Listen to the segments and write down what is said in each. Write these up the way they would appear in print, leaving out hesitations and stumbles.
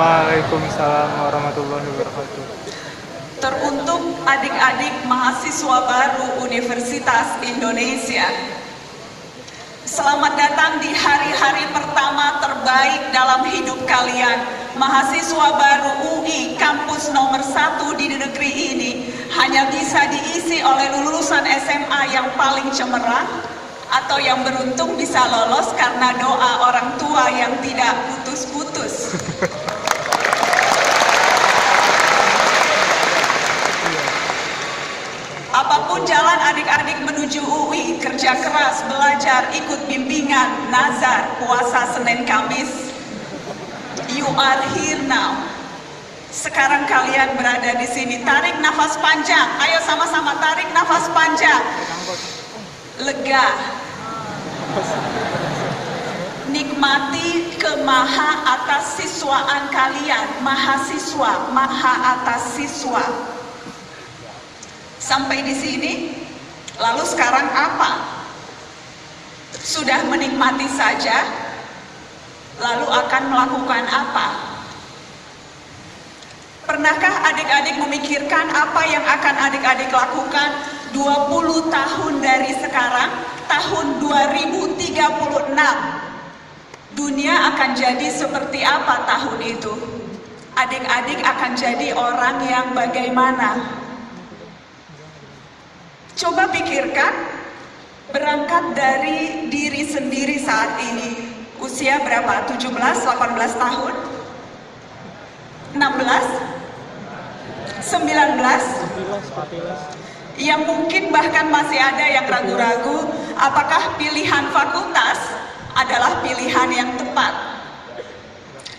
Waalaikumsalam warahmatullahi wabarakatuh. Teruntuk adik-adik mahasiswa baru Universitas Indonesia, selamat datang di hari-hari pertama terbaik dalam hidup kalian. Mahasiswa baru UI kampus nomor 1 di negeri ini hanya bisa diisi oleh lulusan SMA yang paling cemerlang atau yang beruntung bisa lolos karena doa orang tua yang tidak putus-putus. Apapun jalan adik-adik menuju UI, kerja keras, belajar, ikut bimbingan, nazar, puasa Senin Kamis, you are here now. Sekarang kalian berada di sini. Tarik nafas panjang. Ayo sama-sama tarik nafas panjang. Lega. Nikmati kemaha atas siswaan kalian. Mahasiswa, maha atas siswa. Sampai di sini, lalu sekarang apa? Sudah menikmati saja, lalu akan melakukan apa? Pernahkah adik-adik memikirkan apa yang akan adik-adik lakukan 20 tahun dari sekarang, tahun 2036? Dunia akan jadi seperti apa tahun itu? Adik-adik akan jadi orang yang bagaimana? Coba pikirkan, berangkat dari diri sendiri saat ini. Usia berapa? 17, 18 tahun? 16? 19? Yang mungkin bahkan masih ada yang ragu-ragu apakah pilihan fakultas adalah pilihan yang tepat.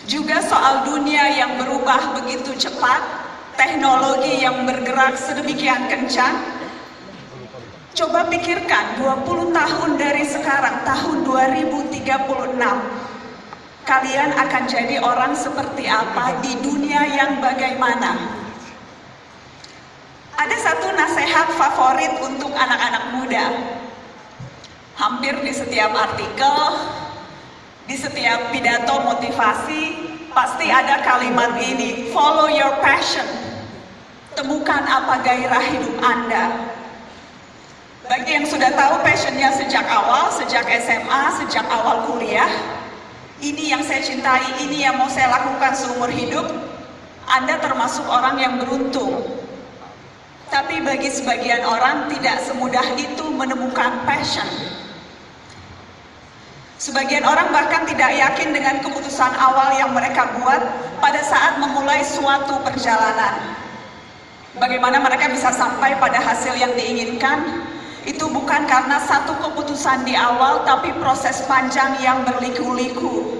Juga soal dunia yang berubah begitu cepat, teknologi yang bergerak sedemikian kencang. Coba pikirkan 20 tahun dari sekarang, tahun 2036, kalian akan jadi orang seperti apa di dunia yang bagaimana? Ada satu nasihat favorit untuk anak-anak muda. Hampir di setiap artikel, di setiap pidato motivasi, pasti ada kalimat ini, follow your passion. Temukan apa gairah hidup Anda. Bagi yang sudah tahu passionnya sejak awal, sejak SMA, sejak awal kuliah, ini yang saya cintai, ini yang mau saya lakukan seumur hidup, Anda termasuk orang yang beruntung. Tapi bagi sebagian orang tidak semudah itu menemukan passion. Sebagian orang bahkan tidak yakin dengan keputusan awal yang mereka buat pada saat memulai suatu perjalanan. Bagaimana mereka bisa sampai pada hasil yang diinginkan? Itu bukan karena satu keputusan di awal, tapi proses panjang yang berliku-liku.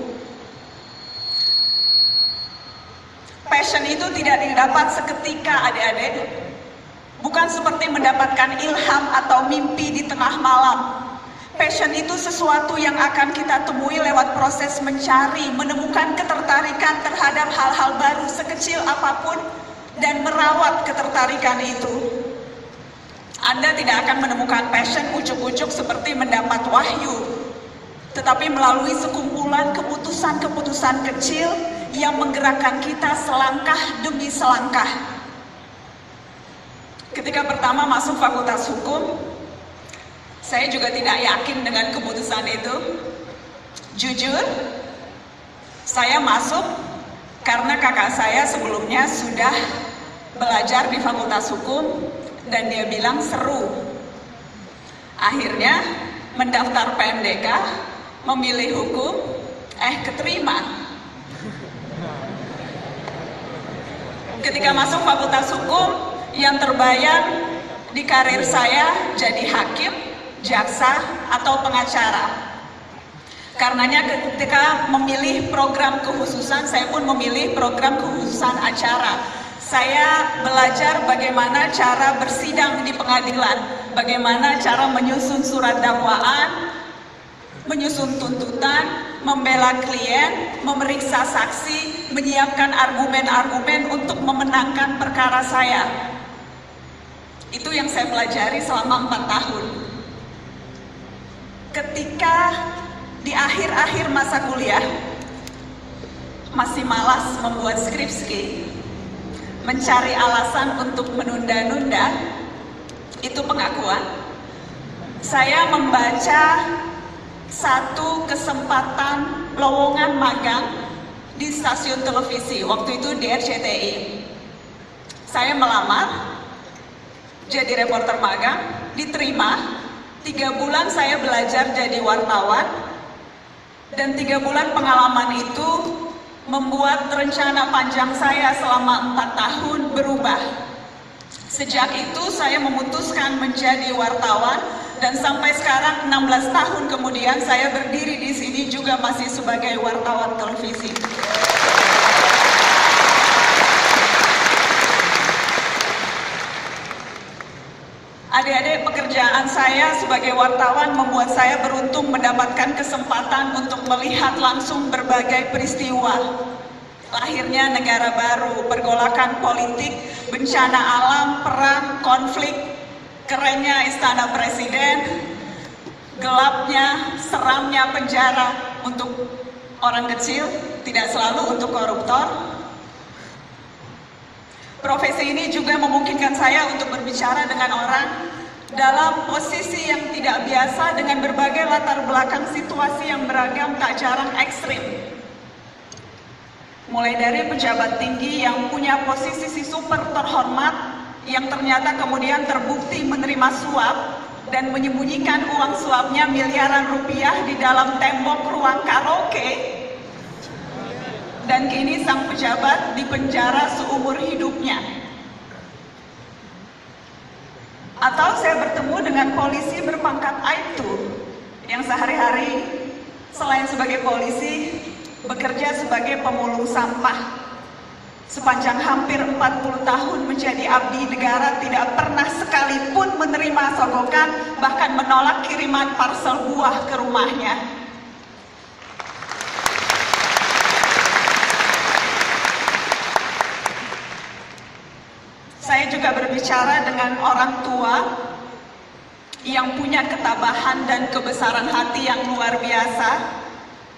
Passion itu tidak didapat seketika, adik-adik. Bukan seperti mendapatkan ilham atau mimpi di tengah malam. Passion itu sesuatu yang akan kita temui lewat proses mencari, menemukan ketertarikan terhadap hal-hal baru sekecil apapun, dan merawat ketertarikan itu. Anda tidak akan menemukan passion ujuk-ujuk seperti mendapat wahyu, tetapi melalui sekumpulan keputusan-keputusan kecil yang menggerakkan kita selangkah demi selangkah. Ketika pertama masuk Fakultas Hukum, saya juga tidak yakin dengan keputusan itu. Jujur, saya masuk karena kakak saya sebelumnya sudah belajar di Fakultas Hukum, dan dia bilang seru. Akhirnya mendaftar PMDK, memilih hukum, keterima. Ketika masuk Fakultas Hukum, yang terbayang di karir saya jadi hakim, jaksa, atau pengacara. Karenanya ketika memilih program kekhususan, saya pun memilih program kekhususan acara. Saya belajar bagaimana cara bersidang di pengadilan, bagaimana cara menyusun surat dakwaan, menyusun tuntutan, membela klien, memeriksa saksi, menyiapkan argumen-argumen untuk memenangkan perkara saya. Itu yang saya pelajari selama 4 tahun. Ketika di akhir-akhir masa kuliah, masih malas membuat skripsi, mencari alasan untuk menunda-nunda, itu pengakuan. Saya membaca satu kesempatan lowongan magang di stasiun televisi, waktu itu di RCTI. Saya melamar, jadi reporter magang, diterima. 3 bulan saya belajar jadi wartawan, dan 3 bulan pengalaman itu membuat rencana panjang saya selama 4 tahun berubah. Sejak itu saya memutuskan menjadi wartawan, dan sampai sekarang 16 tahun kemudian saya berdiri di sini juga masih sebagai wartawan televisi. Adik-adik, pekerjaan saya sebagai wartawan membuat saya beruntung mendapatkan kesempatan untuk melihat langsung berbagai peristiwa. Lahirnya negara baru, pergolakan politik, bencana alam, perang, konflik, kerennya istana presiden, gelapnya, seramnya penjara untuk orang kecil, tidak selalu untuk koruptor. Profesi ini juga memungkinkan saya untuk berbicara dengan orang dalam posisi yang tidak biasa dengan berbagai latar belakang situasi yang beragam, tak jarang ekstrim. Mulai dari pejabat tinggi yang punya posisi super terhormat yang ternyata kemudian terbukti menerima suap dan menyembunyikan uang suapnya miliaran rupiah di dalam tembok ruang karaoke. Dan kini sang pejabat dipenjara seumur hidupnya. Atau saya bertemu dengan polisi berpangkat Aibtu yang sehari-hari selain sebagai polisi bekerja sebagai pemulung sampah. Sepanjang hampir 40 tahun menjadi abdi negara tidak pernah sekalipun menerima sogokan, bahkan menolak kiriman parsel buah ke rumahnya. Saya juga berbicara dengan orang tua yang punya ketabahan dan kebesaran hati yang luar biasa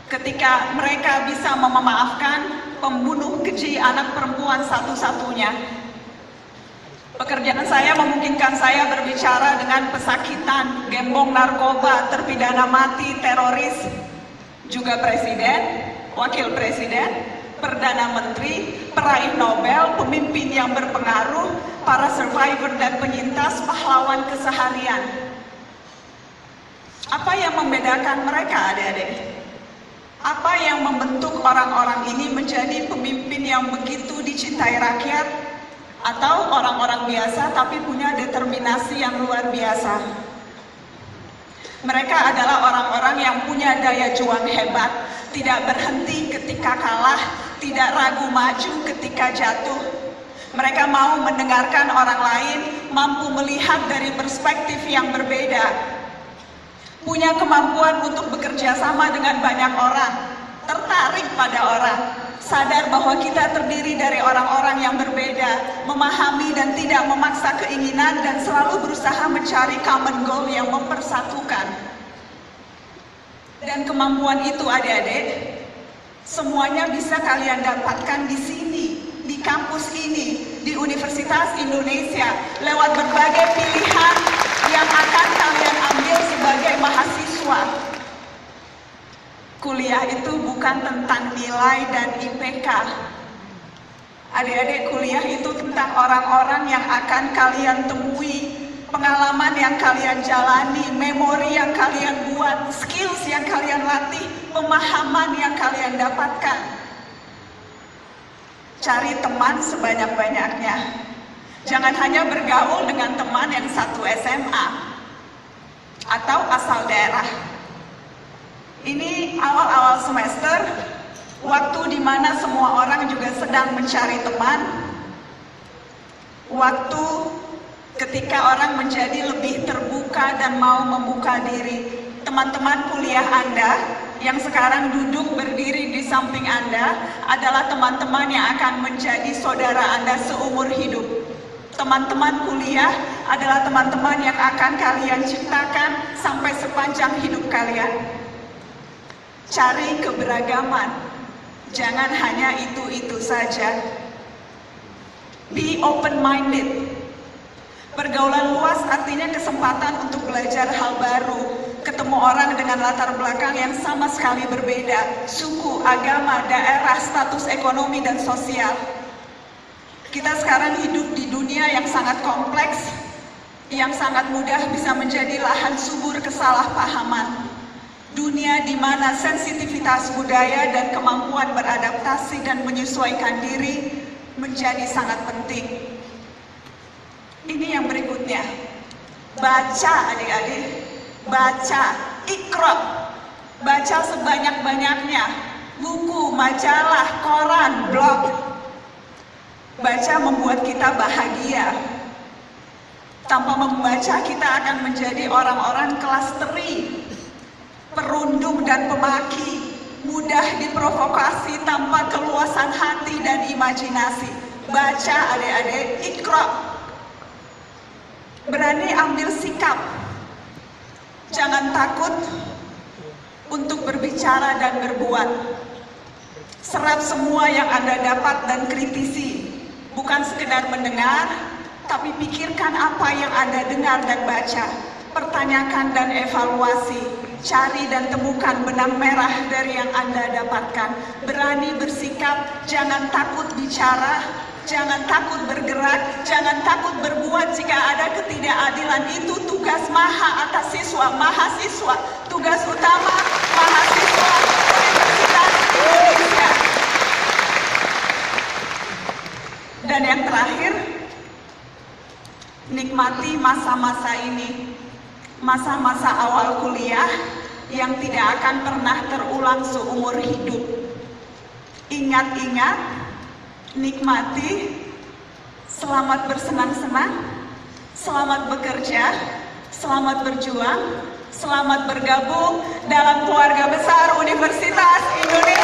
ketika mereka bisa memaafkan pembunuh keji anak perempuan satu-satunya. Pekerjaan saya memungkinkan saya berbicara dengan pesakitan, gembong narkoba, terpidana mati, teroris, juga presiden, wakil presiden, Perdana Menteri, peraih Nobel, pemimpin yang berpengaruh, para survivor dan penyintas, pahlawan keseharian. Apa yang membedakan mereka, adik-adik? Apa yang membentuk orang-orang ini menjadi pemimpin yang begitu dicintai rakyat? Atau orang-orang biasa tapi punya determinasi yang luar biasa? Mereka adalah orang-orang yang punya daya juang hebat, tidak berhenti ketika kalah, tidak ragu maju ketika jatuh. Mereka mau mendengarkan orang lain, mampu melihat dari perspektif yang berbeda, punya kemampuan untuk bekerja sama dengan banyak orang, tertarik pada orang, sadar bahwa kita terdiri dari orang-orang yang berbeda, memahami dan tidak memaksa keinginan, dan selalu berusaha mencari common goal yang mempersatukan. Dan kemampuan itu, adik-adik, semuanya bisa kalian dapatkan di sini, di kampus ini, di Universitas Indonesia, lewat berbagai pilihan yang akan kalian ambil sebagai mahasiswa. Kuliah itu bukan tentang nilai dan IPK. Adik-adik, kuliah itu tentang orang-orang yang akan kalian temui, pengalaman yang kalian jalani, memori yang kalian buat, skills yang kalian latih, pemahaman yang kalian dapatkan. Cari teman sebanyak-banyaknya. Jangan hanya bergaul dengan teman yang satu SMA atau asal daerah. Ini awal-awal semester, waktu di mana semua orang juga sedang mencari teman, waktu ketika orang menjadi lebih terbuka dan mau membuka diri. Teman-teman kuliah Anda yang sekarang duduk berdiri di samping Anda adalah teman-teman yang akan menjadi saudara Anda seumur hidup. Teman-teman kuliah adalah teman-teman yang akan kalian ciptakan sampai sepanjang hidup kalian. Cari keberagaman, Jangan hanya itu-itu saja. Be open-minded. Pergaulan luas artinya kesempatan untuk belajar hal baru, ketemu orang dengan latar belakang yang sama sekali berbeda, suku, agama, daerah, status ekonomi, dan sosial. Kita sekarang hidup di dunia yang sangat kompleks, yang sangat mudah bisa menjadi lahan subur kesalahpahaman. Dunia di mana sensitivitas budaya dan kemampuan beradaptasi dan menyesuaikan diri menjadi sangat penting. Ini yang berikutnya. Baca adik-adik, baca, ikra. Baca sebanyak-banyaknya, buku, majalah, koran, blog. Baca membuat kita bahagia. Tanpa membaca kita akan menjadi orang-orang kelas teri, perundung dan pemaki, mudah diprovokasi tanpa keluasan hati dan imajinasi. Baca adik-adik, ikra. Berani ambil sikap. Jangan takut untuk berbicara dan berbuat. Serap semua yang Anda dapat dan kritisi. Bukan sekedar mendengar, tapi pikirkan apa yang Anda dengar dan baca. Pertanyakan dan evaluasi, cari dan temukan benang merah dari yang Anda dapatkan. Berani bersikap, jangan takut bicara, jangan takut bergerak, jangan takut berbuat jika ada ketidakadilan. Itu tugas maha atas siswa, mahasiswa, tugas utama mahasiswa Universitas Indonesia. Dan yang terakhir, nikmati masa-masa ini. Masa-masa awal kuliah yang tidak akan pernah terulang seumur hidup. Ingat-ingat, nikmati, selamat bersenang-senang, selamat bekerja, selamat berjuang, selamat bergabung dalam keluarga besar Universitas Indonesia.